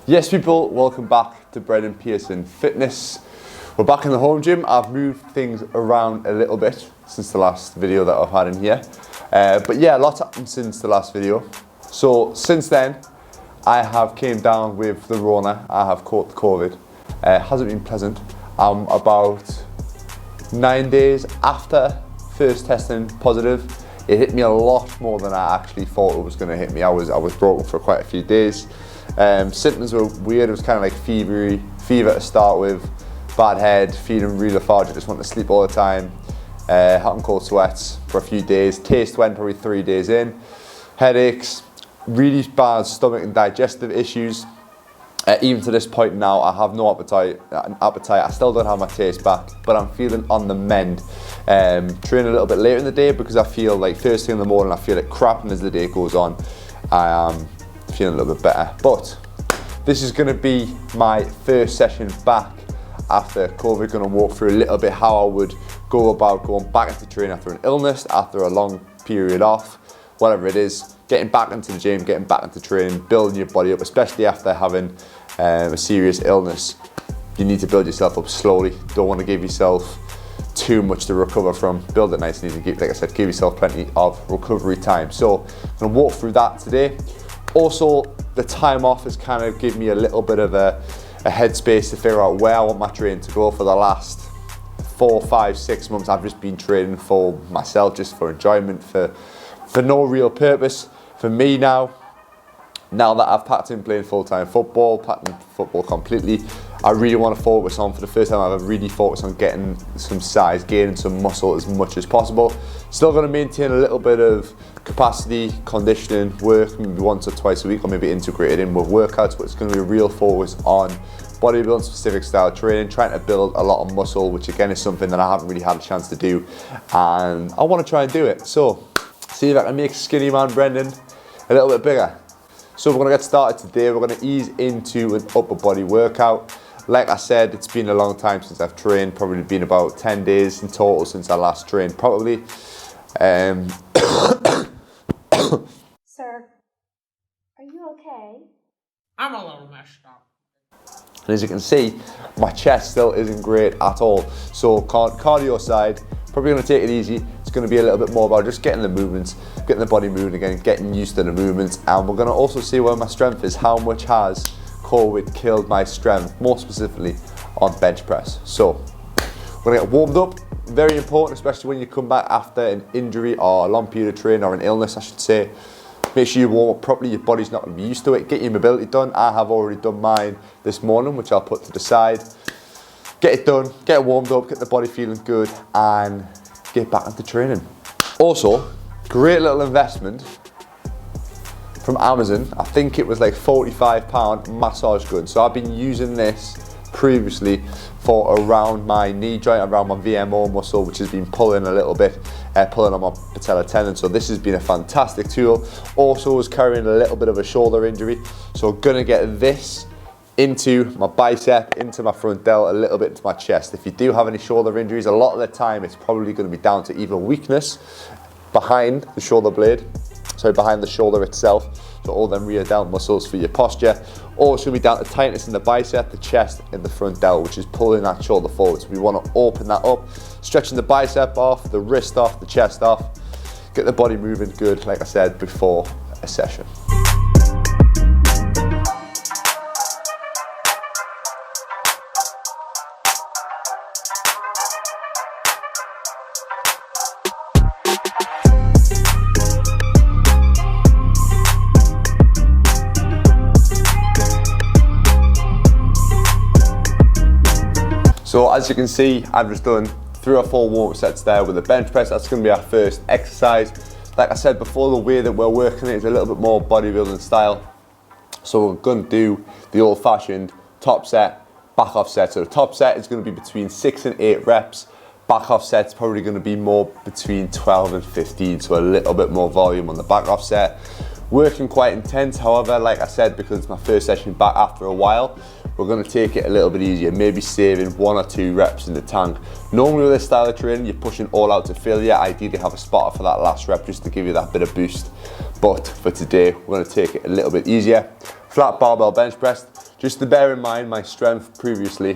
Yes people, welcome back to Pearson Fitness. We're back in the home gym. I've moved things around a little bit since the last video that I've had in here. But yeah, a lot's happened since the last video. So since then, I have came down with the Rona. I have caught the COVID. It hasn't been pleasant. I'm about 9 days after first testing positive. It hit me a lot more than I actually thought it was going to hit me. I was broken for quite a few days. Symptoms were weird. It was kind of like fever to start with, bad head, feeling really lethargic, just wanting to sleep all the time, hot and cold sweats for a few days. Taste went probably 3 days in, headaches, really bad stomach and digestive issues. Even to this point now, I have no appetite. I still don't have my taste back, but I'm feeling on the mend. Training a little bit later in the day because I feel like first thing in the morning I feel like crap, and as the day goes on, I am feeling a little bit better. But this is going to be my first session back after COVID. Going to walk through a little bit how I would go about going back into training after an illness, after a long period off, whatever it is. Getting back into the gym, getting back into training, building your body up, especially after having a serious illness. You need to build yourself up slowly. Don't want to give yourself too much to recover from. Build it nice and easy. Like I said, give yourself plenty of recovery time. So I'm going to walk through that today. Also, the time off has kind of given me a little bit of a headspace to figure out where I want my training to go. For the last 4, 5, 6 months, I've just been training for myself, just for enjoyment, for no real purpose. For me now that I've packed in playing full-time football, packed in football completely, I really want to focus on, for the first time I've really focused on getting some size, gaining some muscle as much as possible. Still going to maintain a little bit of capacity, conditioning, work, maybe once or twice a week, or maybe integrated in with workouts, but it's going to be a real focus on bodybuilding, specific style training, trying to build a lot of muscle, which again is something that I haven't really had a chance to do, and I want to try and do it. So, see if I can make skinny man Brendan a little bit bigger. So we're going to get started today. We're going to ease into an upper body workout. Like I said, it's been a long time since I've trained, probably been about 10 days in total since I last trained, probably. Sir, are you okay? I'm a little messed up. And as you can see, my chest still isn't great at all. So cardio side, probably going to take it easy. It's going to be a little bit more about just getting the movements, getting the body moving again, getting used to the movements. And we're going to also see where my strength is, how much has COVID killed my strength, more specifically on bench press. So we're going to get warmed up. Very important, especially when you come back after an injury or a long period of training, or an illness I should say. Make sure you warm up properly. Your body's not going to be used to it. Get your mobility done. I have already done mine this morning, which I'll put to the side. Get it done, get it warmed up, get the body feeling good, and get back into training. Also, great little investment from Amazon. I think it was like £45 massage gun. So I've been using this previously for around my knee joint, around my VMO muscle, which has been pulling a little bit, pulling on my patella tendon. So this has been a fantastic tool. Also was carrying a little bit of a shoulder injury. So I'm gonna get this into my bicep, into my front delt, a little bit into my chest. If you do have any shoulder injuries, a lot of the time it's probably going to be down to either weakness behind the shoulder blade, so behind the shoulder itself, so all them rear delt muscles for your posture, or it's going to be down to tightness in the bicep, the chest, and the front delt, which is pulling that shoulder forward. So we want to open that up, stretching the bicep off, the wrist off, the chest off, get the body moving good, like I said, before a session. So as you can see, I've just done 3 or 4 warm-up sets there with the bench press. That's going to be our first exercise. Like I said before, the way that we're working it is a little bit more bodybuilding style. So we're going to do the old-fashioned top set, back off set. So the top set is going to be between 6 and 8 reps. Back off set's probably going to be more between 12 and 15, so a little bit more volume on the back off set. Working quite intense, however, like I said, because it's my first session back after a while, we're going to take it a little bit easier, maybe saving 1 or 2 reps in the tank. Normally with this style of training, you're pushing all out to failure. Ideally have a spotter for that last rep just to give you that bit of boost. But for today, we're going to take it a little bit easier. Flat barbell bench press, just to bear in mind my strength previously,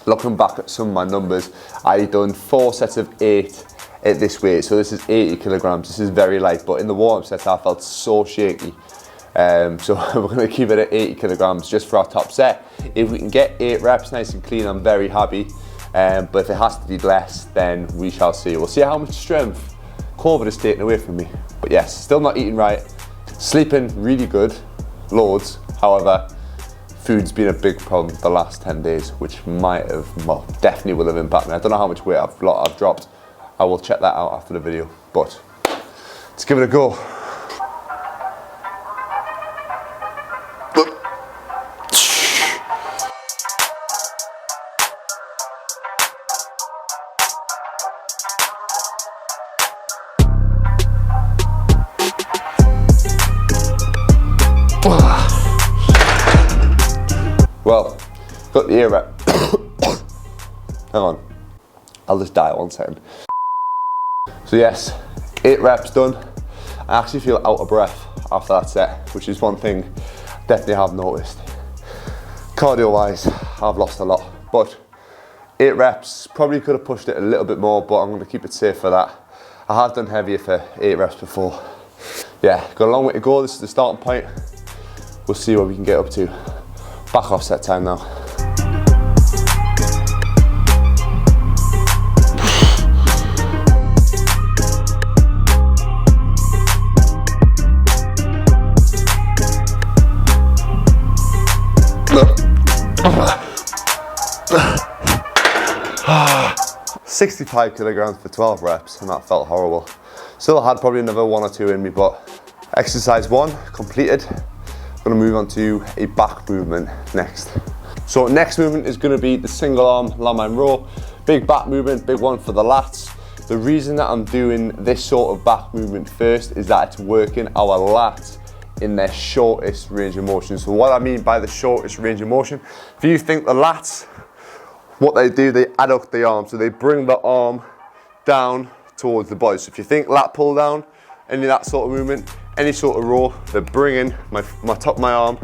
looking back at some of my numbers, I done 4 sets of 8 at this weight. So this is 80 kilograms. This is very light, but in the warm-up set I felt so shaky. So we're going to keep it at 80 kilograms just for our top set. If we can get 8 reps nice and clean, I'm very happy. But if it has to be less, then we shall see. We'll see how much strength COVID has taken away from me. But yes, still not eating right. Sleeping really good, loads. However, food's been a big problem the last 10 days, which might have, well, definitely will have impacted me. I don't know how much weight I've dropped. I will check that out after the video, but let's give it a go. Well, got the ear rep. Hang on, I'll just die 1 second. So yes, 8 reps done. I actually feel out of breath after that set, which is one thing I definitely have noticed. Cardio wise, I've lost a lot, but 8 reps, probably could have pushed it a little bit more, but I'm gonna keep it safe for that. I have done heavier for 8 reps before. Yeah, got a long way to go. This is the starting point. We'll see what we can get up to. Back off set time now. No. 65 kilograms for 12 reps, and that felt horrible. Still had probably another 1 or 2 in me, but exercise 1 completed. I'm gonna move on to a back movement next. So next movement is gonna be the single arm landmine row. Big back movement, big one for the lats. The reason that I'm doing this sort of back movement first is that it's working our lats in their shortest range of motion. So what I mean by the shortest range of motion, if you think the lats, what they do, they adduct the arm. So they bring the arm down towards the body. So if you think lat pull down, any of that sort of movement, any sort of row, they're bringing my top of my arm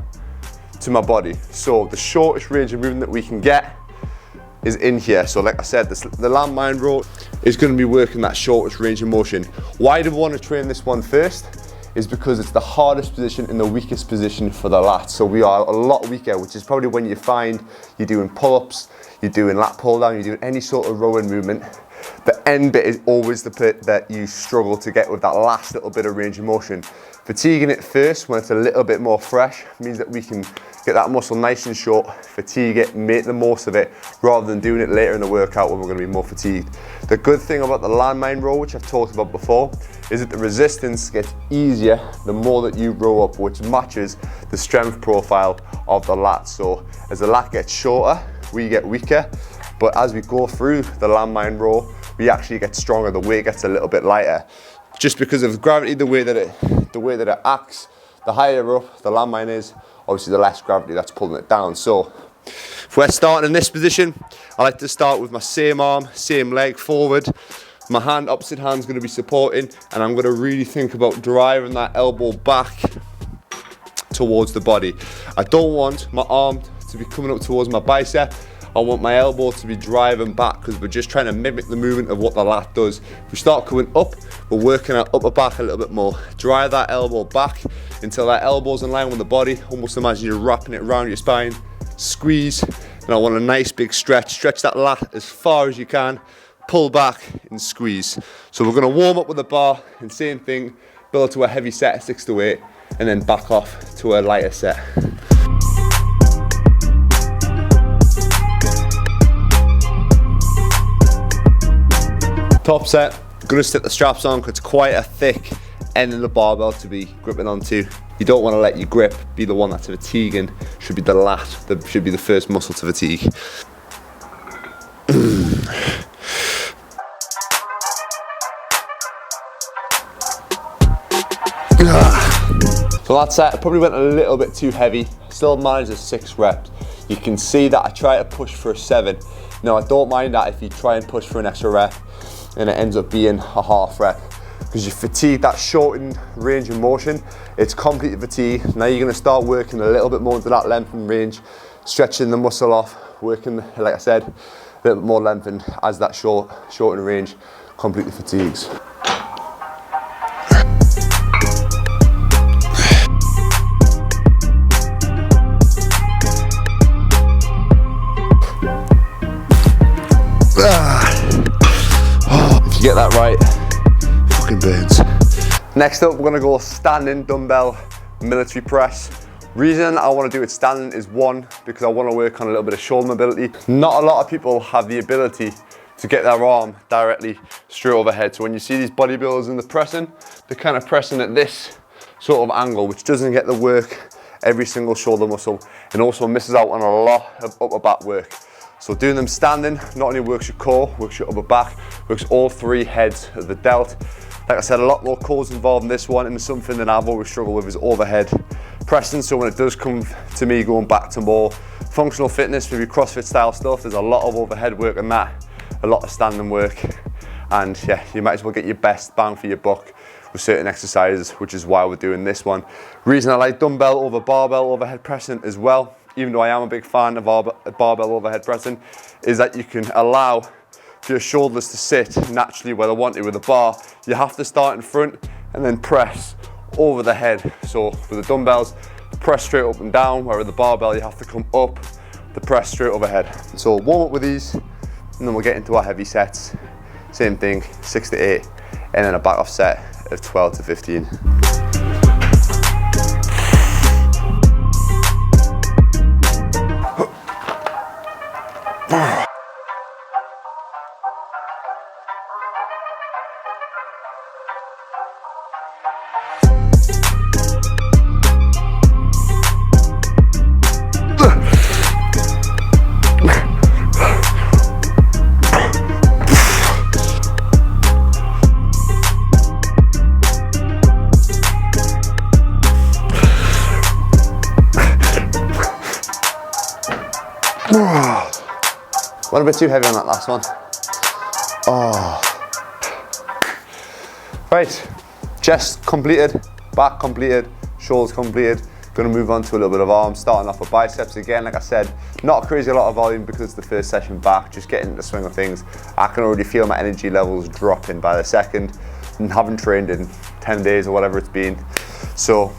to my body. So the shortest range of movement that we can get is in here. So like I said, the landmine row is going to be working that shortest range of motion. Why do we want to train this one first? Is because it's the hardest position and the weakest position for the lats. So we are a lot weaker, which is probably when you find you're doing pull-ups, you're doing lat pull down, you're doing any sort of rowing movement. The end bit is always the bit that you struggle to get with that last little bit of range of motion. Fatiguing it first when it's a little bit more fresh means that we can get that muscle nice and short, fatigue it, make the most of it, rather than doing it later in the workout when we're going to be more fatigued. The good thing about the landmine row, which I've talked about before, is that the resistance gets easier the more that you row up, which matches the strength profile of the lats. So as the lat gets shorter, we get weaker, but as we go through the landmine row, we actually get stronger, the weight gets a little bit lighter. Just because of gravity, the way that it acts, the higher up the landmine is, obviously the less gravity that's pulling it down. So if we're starting in this position, I like to start with my same arm, same leg forward. My hand, opposite hand's gonna be supporting, and I'm gonna really think about driving that elbow back towards the body. I don't want my arm to be coming up towards my bicep. I want my elbow to be driving back, because we're just trying to mimic the movement of what the lat does. If we start coming up, we're working our upper back a little bit more. Drive that elbow back until that elbow's in line with the body. Almost imagine you're wrapping it around your spine. Squeeze, and I want a nice big stretch. Stretch that lat as far as you can. Pull back and squeeze. So we're gonna warm up with the bar, and same thing, build to a heavy set, 6 to 8, and then back off to a lighter set. Top set, I'm gonna stick the straps on because it's quite a thick end of the barbell to be gripping onto. You don't want to let your grip be the one that's fatiguing. Should be the lat that should be the first muscle to fatigue. So that set probably went a little bit too heavy. Still managed a 6 reps. You can see that I try to push for a 7. Now I don't mind that if you try and push for an extra rep and it ends up being a half rep. because you fatigue that shortened range of motion. It's completely fatigued. Now you're going to start working a little bit more into that length and range, stretching the muscle off, working, like I said, a little bit more lengthened as that shortened range completely fatigues. If you get that right, fucking burns. Next up, we're gonna go standing dumbbell military press. Reason I want to do it standing is one, because I want to work on a little bit of shoulder mobility. Not a lot of people have the ability to get their arm directly straight overhead. So when you see these bodybuilders in the pressing, they're kind of pressing at this sort of angle, which doesn't get the work every single shoulder muscle, and also misses out on a lot of upper back work. So doing them standing not only works your core, works your upper back, works all three heads of the delt. Like I said, a lot more cores involved in this one, and something that I've always struggled with is overhead pressing. So when it does come to me going back to more functional fitness, maybe CrossFit style stuff, there's a lot of overhead work in that, a lot of standing work, and yeah, you might as well get your best bang for your buck with certain exercises, which is why we're doing this one. Reason I like dumbbell over barbell overhead pressing as well, even though I am a big fan of barbell overhead pressing, is that you can allow for your shoulders to sit naturally where they want to. With a bar, you have to start in front and then press over the head. So with the dumbbells, press straight up and down, where with the barbell, you have to come up to press straight overhead. So warm up with these, and then we'll get into our heavy sets. Same thing, 6 to 8, and then a back off set of 12 to 15. Went a bit too heavy on that last one. Oh. Right, chest completed, back completed, shoulders completed. Gonna move on to a little bit of arms, starting off with biceps. Again, like I said, not a crazy lot of volume because it's the first session back, just getting into the swing of things. I can already feel my energy levels dropping by the second, and haven't trained in 10 days or whatever it's been. So,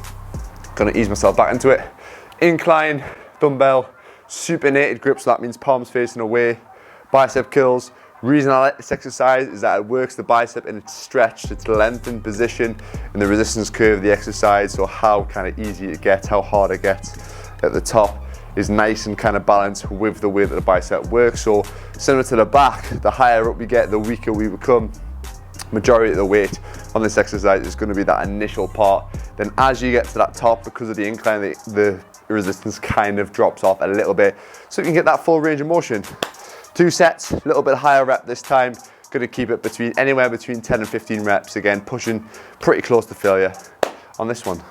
gonna ease myself back into it. Incline, dumbbell, supinated grip, so that means palms facing away, bicep curls. Reason I like this exercise is that it works the bicep and it's stretched, it's lengthened position in the resistance curve of the exercise, so how kind of easy it gets, how hard it gets at the top is nice and kind of balanced with the way that the bicep works. So similar to the back, the higher up we get, the weaker we become. Majority of the weight on this exercise is going to be that initial part. Then as you get to that top, because of the incline, the resistance kind of drops off a little bit, so you can get that full range of motion. 2 sets, a little bit higher rep this time. Going to keep it anywhere between 10 and 15 reps. Again, pushing pretty close to failure on this one.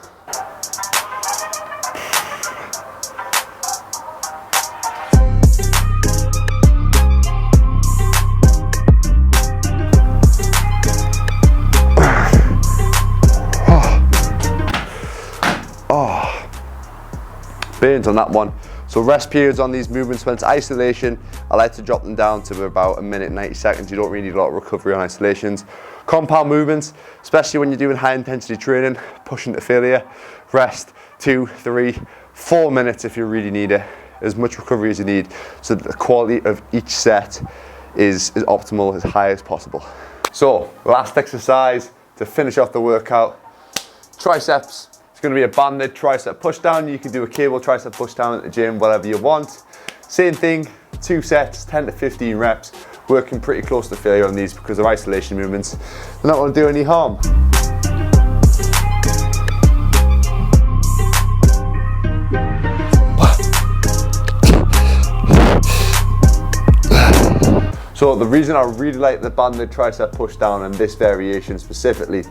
Burns on that one. So rest periods on these movements, when it's isolation, I like to drop them down to about 1 minute 90 seconds. You don't really need a lot of recovery on isolations. Compound movements, especially when you're doing high intensity training, pushing to failure, rest 2, 3, 4 minutes if you really need it. As much recovery as you need, so that the quality of each set is optimal, as high as possible. So last exercise to finish off the workout, triceps. It's going to be a banded tricep push down. You can do a cable tricep push down at the gym, whatever you want. Same thing, 2 sets, 10 to 15 reps, working pretty close to failure on these because of isolation movements. They're not going to do any harm. So the reason I really like the banded tricep push down and this variation specifically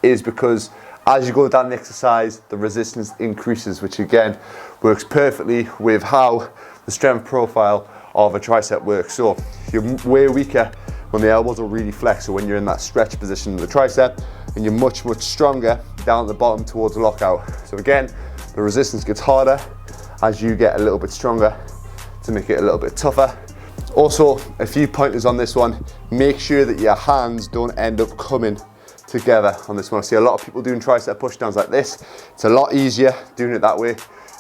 is because as you go down the exercise, the resistance increases, which again works perfectly with how the strength profile of a tricep works. So you're way weaker when the elbows are really flexed, so when you're in that stretch position of the tricep, and you're much, much stronger down at the bottom towards the lockout. So again, the resistance gets harder as you get a little bit stronger to make it a little bit tougher. Also, a few pointers on this one. Make sure that your hands don't end up coming together on this one. I see a lot of people doing tricep pushdowns like this. It's a lot easier doing it that way.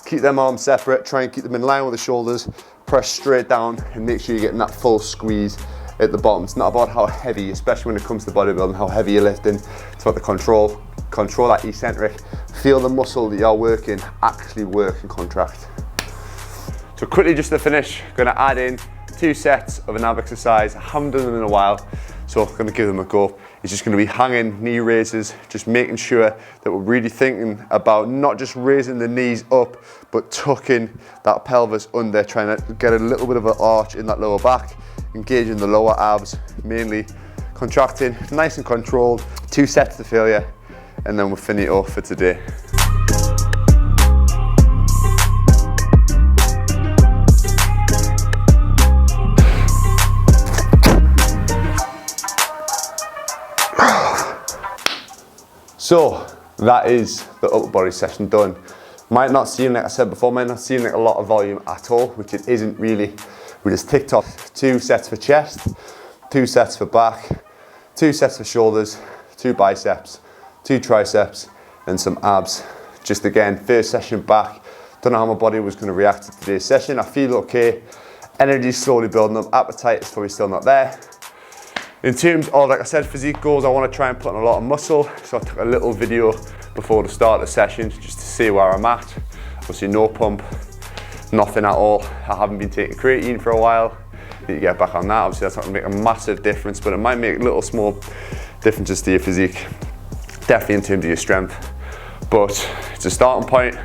Keep them arms separate, try and keep them in line with the shoulders, press straight down and make sure you're getting that full squeeze at the bottom. It's not about how heavy, especially when it comes to bodybuilding, how heavy you're lifting. It's about the control that eccentric. Feel the muscle that you're working actually work and contract. So quickly just to finish, gonna add in 2 sets of an ab exercise. I haven't done them in a while, so I'm gonna give them a go. It's just gonna be hanging knee raises, just making sure that we're really thinking about not just raising the knees up, but tucking that pelvis under, trying to get a little bit of an arch in that lower back, engaging the lower abs, mainly contracting, nice and controlled. 2 sets to failure, and then we'll finish it off for today. So that is the upper body session done. Might not seem, like I said before, might not seem like a lot of volume at all, which it isn't really. We just ticked off 2 sets for chest, 2 sets for back, 2 sets for shoulders, 2 biceps, 2 triceps, and some abs. Just again, first session back. Don't know how my body was going to react to today's session. I feel okay. Energy's slowly building up. Appetite is probably still not there. In terms of, like I said, physique goals, I want to try and put on a lot of muscle. So I took a little video before the start of the session just to see where I'm at. Obviously no pump, nothing at all. I haven't been taking creatine for a while. Need to get back on that. Obviously that's not going to make a massive difference, but it might make little small differences to your physique. Definitely in terms of your strength. But it's a starting point.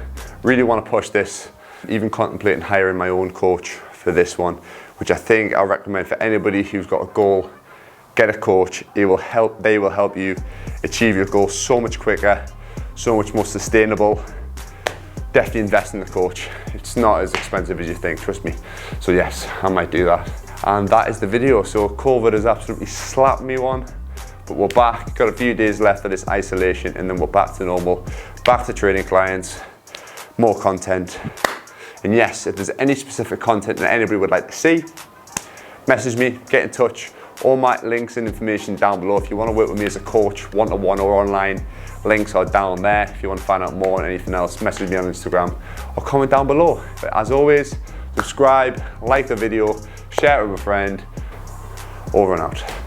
Really want to push this. Even contemplating hiring my own coach for this one, which I think I recommend for anybody who's got a goal. Get a coach. They will help you achieve your goal so much quicker, so much more sustainable. Definitely invest in the coach. It's not as expensive as you think, trust me. So yes, I might do that. And that is the video. So COVID has absolutely slapped me one, but we're back. Got a few days left of this isolation and then we're back to normal, back to training clients, more content. And yes, if there's any specific content that anybody would like to see, message me, get in touch. All my links and information down below. If you want to work with me as a coach, one-to-one or online, links are down there. If you want to find out more on anything else, message me on Instagram or comment down below. But as always, subscribe, like the video, share it with a friend. Over and out.